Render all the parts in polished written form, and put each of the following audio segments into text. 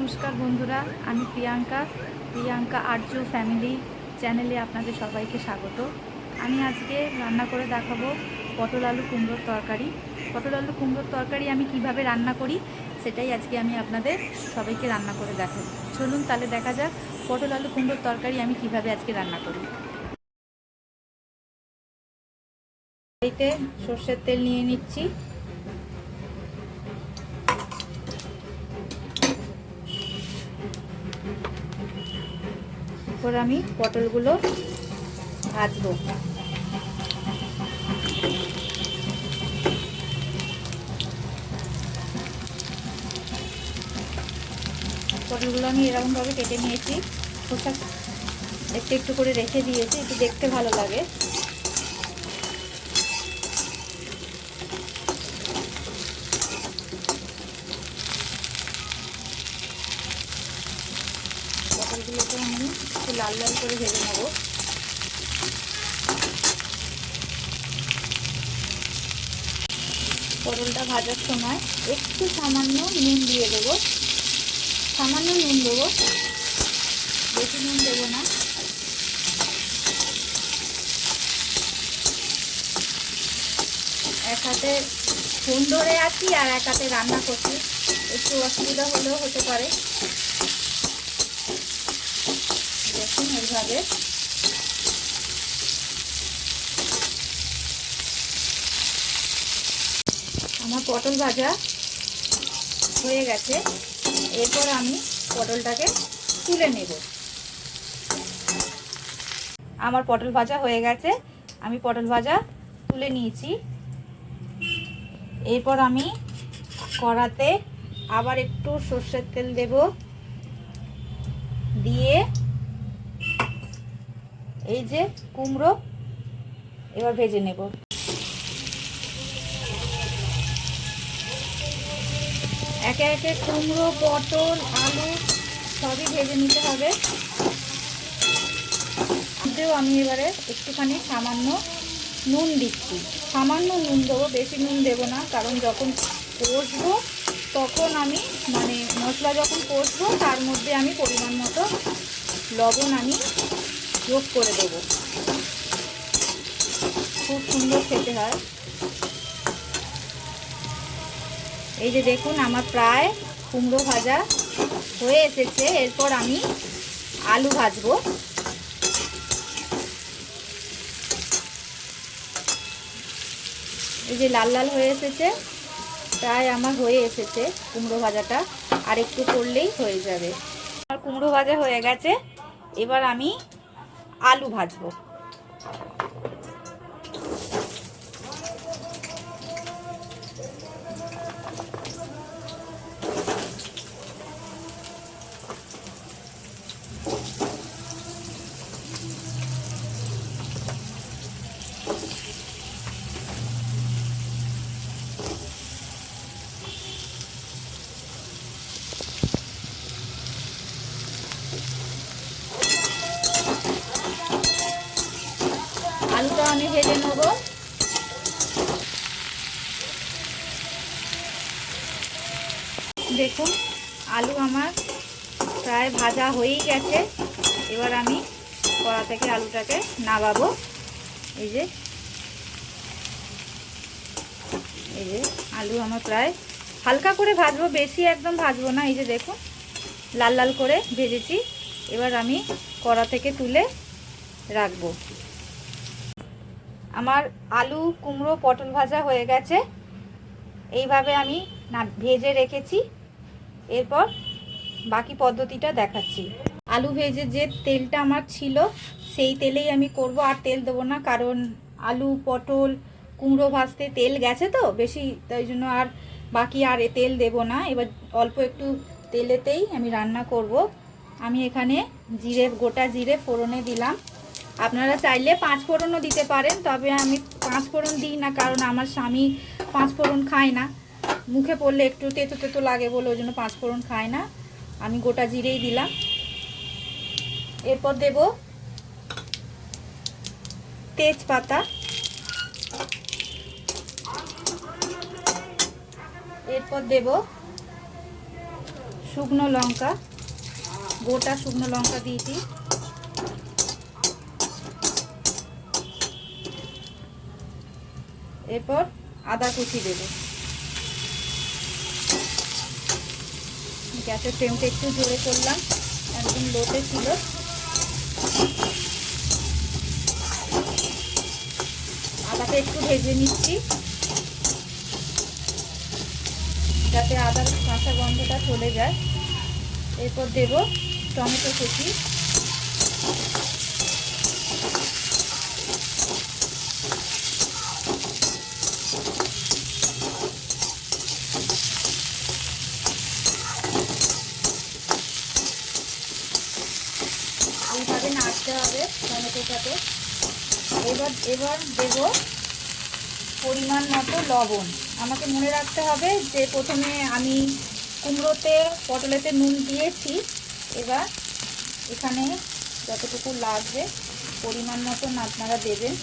নমস্কার বন্ধুরা, আমি প্রিয়াঙ্কা আরজু ফ্যামিলি চ্যানেলে আপনাদের সবাইকে স্বাগত। আমি আজকে রান্না করে দেখাবো পটল আলু কুমড়োর তরকারি। পটল আলু কুমড়োর তরকারি আমি কিভাবে রান্না করি সেটাই আজকে আমি আপনাদের সবাইকে রান্না করে দেখাবো। চলুন তাহলে দেখা যাক পটল আলু কুমড়োর তরকারি আমি কিভাবে আজকে রান্না করি। এতে সর্ষের তেল নিয়ে নিচ্ছি। এরপর আমি পটলগুলো ভাজবো। পটলগুলো আমি এরকমভাবে কেটে নিয়েছি, খোসা একটু একটু করে রেখে দিয়েছি, একটু দেখতে ভালো লাগে। পটলগুলোকে আমি একটু লাল লাল করে ভেজে নেব। পটলটা ভাজার সময় একটু সামান্য নুন দিয়ে দেবো, সামান্য নুন দেবো, বেশি নুন দেবো না। এক হাতে ফোন ধরে আছি আর এক হাতে রান্না করছি, একটু অসুবিধা হলেও হতে পারে। দেখুন এইভাবে আমার পটল ভাজা হয়ে গেছে। এরপর আমি পটলটাকে তুলে নেব। আমার পটল ভাজা হয়ে গেছে, আমি পটল ভাজা তুলে নিয়েছি। এরপর আমি কড়াতে আবার একটু সর্ষের তেল দেব, দিয়ে এই যে কুমড়ো এবার ভেজে নেব। একে একে কুমড়ো, পটল, আলু সবই ভেজে নিতে হবে। আমি এবারে একটুখানি সামান্য নুন দিচ্ছি, সামান্য নুন দেবো, বেশি নুন দেবো না, কারণ যখন কষবো তখন আমি মশলা যখন কষবো তার মধ্যে আমি পরিমাণ মতো লবণ আমি যোগ করে দেবো। খুব সুন্দর খেতে হয়। এই যে দেখুন আমার প্রায় কুমড়ো ভাজা হয়ে এসেছে। এরপর আমি আলু ভাজবো। এই যে লাল লাল হয়ে এসেছে, প্রায় আমার হয়ে এসেছে কুমড়ো ভাজাটা, আর একটু করলেই হয়ে যাবে। আমার কুমড়ো ভাজা হয়ে গেছে, এবার আমি আলু ভাজবো। আলুটা আমি ভেজে নেব। দেখুন আলু আমার প্রায় ভাজা হয়েই গেছে। এবার আমি কড়া থেকে আলুটাকে নামাবো। এই যে আলু আমার প্রায় হালকা করে ভাজবো, বেশি একদম ভাজবো না। এই যে দেখুন লাল লাল করে ভেজেছি। এবার আমি কড়া থেকে তুলে রাখবো। আমার আলু, কুমড়ো, পটল ভাজা হয়ে গেছে। এইভাবে আমি ভেজে রেখেছি। এরপর বাকি পদ্ধতিটা দেখাচ্ছি। আলু ভেজে যে তেলটা আমার ছিল সেই তেলেই আমি করব, আর তেল দেবো না, কারণ আলু, পটল, কুমড়ো ভাজতে তেল গেছে তো বেশি, তাই জন্য আর বাকি আর তেল দেব না। এবার অল্প একটু তেলেতেই আমি রান্না করব। আমি এখানে গোটা জিরে ফোড়নে দিলাম। আপনারা চাইলে 5 ফোড়নও দিতে পারেন, তবে আমি 5 ফোড়ন দিই না, কারণ আমার স্বামী 5 ফোড়ন খায় না, মুখে পড়লে একটু তেতো তেতো লাগে বলে ওই জন্য 5 ফোড়ন খায় না। আমি গোটা জিরেই দিলাম। এরপর দেব তেজপাতা, এরপর দেব শুকনো লঙ্কা, গোটা শুকনো লঙ্কা দিয়েছি। এরপর আদা কুচি দেব। গ্যাসের ফ্লেমটা একটু জোরে করলাম, একদম লোতে ছিল। আদাটা একটু ভেজে নিচ্ছি যাতে আদার কাঁচা গন্ধটা চলে যায়। এরপর দেব টমেটো কুচি, এইভাবে নাড়তে হবে টমেটোর সাথে। এবার দেব পরিমাণ মতো লবণ। আমাকে মনে রাখতে হবে যে প্রথমে আমি কুমড়োতে পটলেতে নুন দিয়েছি, এবার এখানে যতটুকু লাগবে পরিমাণ মতো আপনারা দেবেন।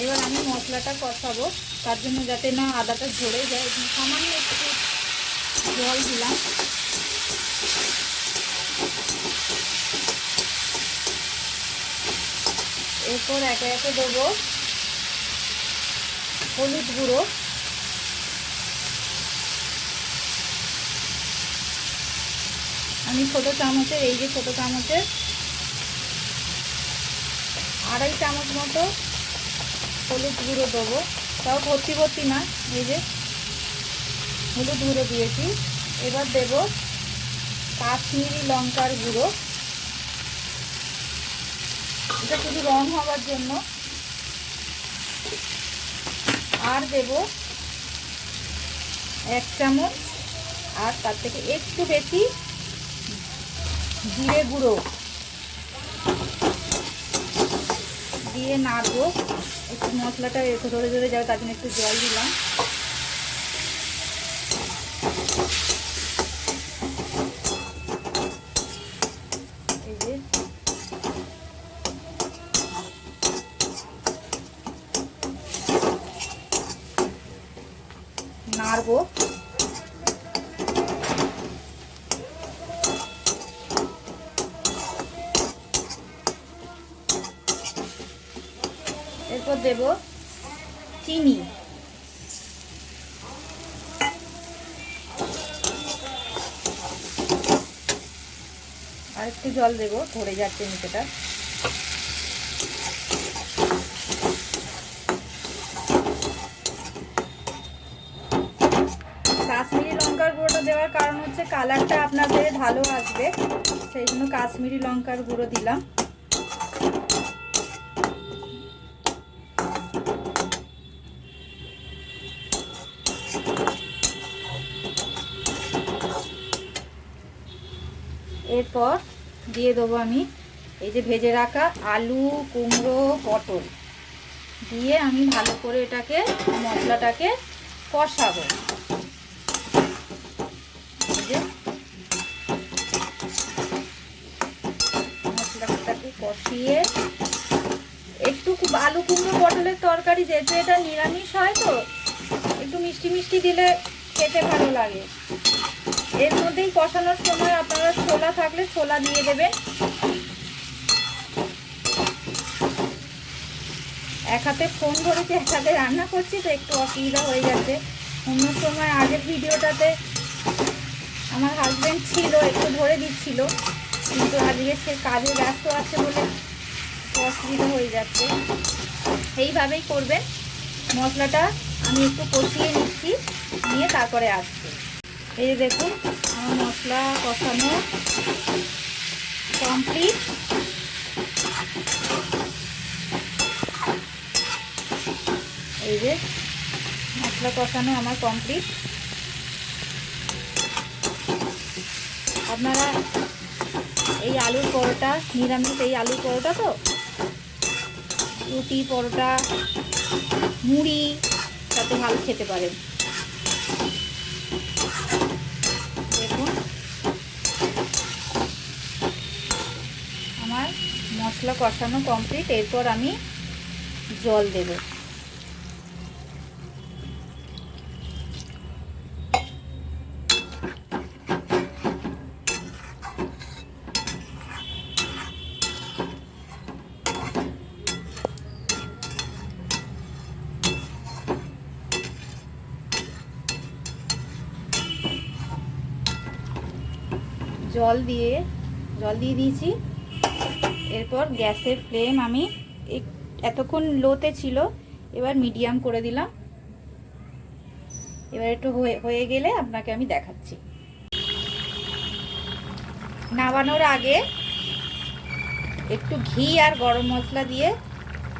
এবার আমি মশলাটা কষাবো, তার জন্য যাতে না আদাটা ঝরে যায় সামান্য একটু জল দিলাম। এরপর একে একে দেবো হলুদ গুঁড়ো, আমি ছোটো চামচের, এই যে ছোটো চামচের 2.5 চামচ মতো হলুদ গুঁড়ো দেবো, তাও ভর্তি ভর্তি না, এই যে হলুদ গুঁড়ো দিয়েছি। এবার দেব কাশ্মীরি লঙ্কার গুঁড়ো, এটা শুধু রং হওয়ার জন্য। আর দেব 1 চামচ, আর তার থেকে একটু বেশি জিরে গুঁড়ো দিয়ে নাড়বো। একটু মশলাটা একটু ধরে ধরে যাবে, তার জন্য একটু জল দিলাম। এই যে নাড়বো। এরপর দেব চিনি, আর একটু জল দেবো, ধরে যাচ্ছে নিচেটা। কাশ্মীরি লঙ্কার গুঁড়োটা দেওয়ার কারণ হচ্ছে কালারটা আপনাদের ভালো আসবে, সেই জন্য কাশ্মীরি লঙ্কার গুঁড়ো দিলাম। এরপর দিয়ে দেবো আমি এই যে ভেজে রাখা আলু, কুমড়ো, পটল দিয়ে আমি ভালো করে এটাকে মশলাটাকে কষাবো। মশলাটাকে কষিয়ে একটু আলু কুমড়ো পটলের তরকারি যেহেতু এটা নিরামিষ হয়, তো একটু মিষ্টি মিষ্টি দিলে খেতে ভালো লাগে। এর মধ্যেই কষানোর সময় আপনারা ছোলা থাকলে ছোলা দিয়ে দেবেন। এক হাতে ফোন ধরেছি, এক হাতে রান্না করছি, তো একটু অসুবিধা হয়ে যাচ্ছে। অন্য সময় আগের ভিডিওটাতে আমার হাজব্যান্ড ছিল, একটু ধরে দিচ্ছিল, কিন্তু আজকে সে কাজে ব্যস্ত আছে বলে অসুবিধা হয়ে যাচ্ছে। এইভাবেই করবেন। মশলাটা আমি একটু কষিয়ে নিচ্ছি, নিয়ে তারপরে আসছি। এই যে দেখুন আমার মশলা কষানো কমপ্লিট। এই যে মশলা কষানো আমার কমপ্লিট। আপনারা এই আলুর পরোটা, নিরামিষ এই আলুর পরোটা, তো রুটি, পরোটা, মুড়ি সাথে ভালো খেতে পারেন। দেখুন আমার মশলা কষানো কমপ্লিট। এরপর আমি জল দেব। জল দিয়ে দিয়েছি। এরপর গ্যাসের ফ্লেম আমি এতক্ষণ লোতে ছিল, এবার মিডিয়াম করে দিলাম। এবার একটু হয়ে গেলে আপনাকে আমি দেখাচ্ছি। নামানোর আগে একটু ঘি আর গরম মশলা দিয়ে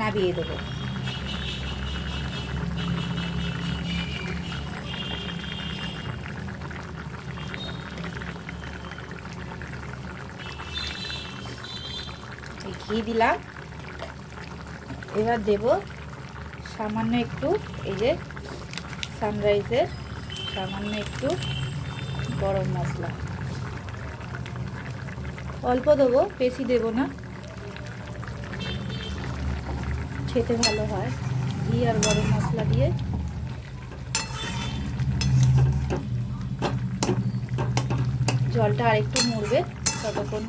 নামিয়ে দেবো। ঘি দিলাম। এবার দেব সামান্য একটু এই যে সানরাইজের সামান্য একটু গরম মশলা, অল্প দেবো, বেশি দেব না, খেতে ভালো হয় ঘি আর গরম মশলা দিয়ে। জলটা আর একটু মরবে ততক্ষণ।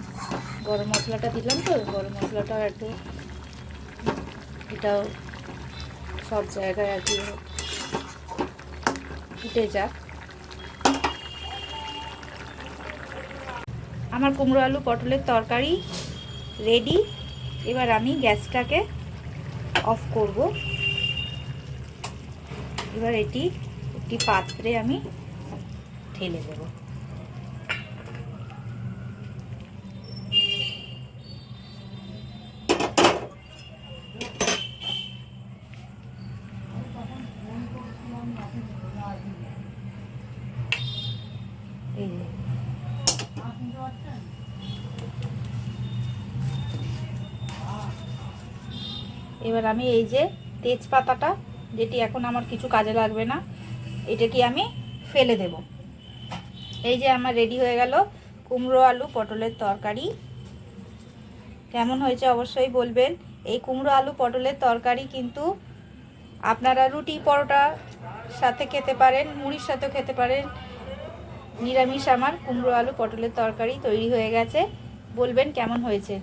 গরম মশলাটা দিলাম তো, গরম মশলাটা একটু এটাও সব জায়গায় আর কি ফুটে যাক। আমার কুমড়ো আলু পটলের তরকারি রেডি। এবার আমি গ্যাসটাকে অফ করব। এবার এটি একটি পাত্রে আমি ঢেলে দেব। এই যে এবার আমি এই যে তেজপাতাটা, যেটি এখন আমার কিছু কাজে লাগবে না, এটাকে আমি ফেলে দেব। এই যে আমার রেডি হয়ে গেল কুমড়ো আলু পটলের তরকারি। কেমন হয়েছে অবশ্যই বলবেন। এই কুমড়ো আলু পটলের তরকারি কিন্তু আপনারা রুটি পরোটার সাথে খেতে পারেন, মুড়ির সাথেও খেতে পারেন। নিরামিষ আমার কুমড়ো আলু পটলের তরকারি তৈরি হয়ে গেছে। বলবেন কেমন হয়েছে।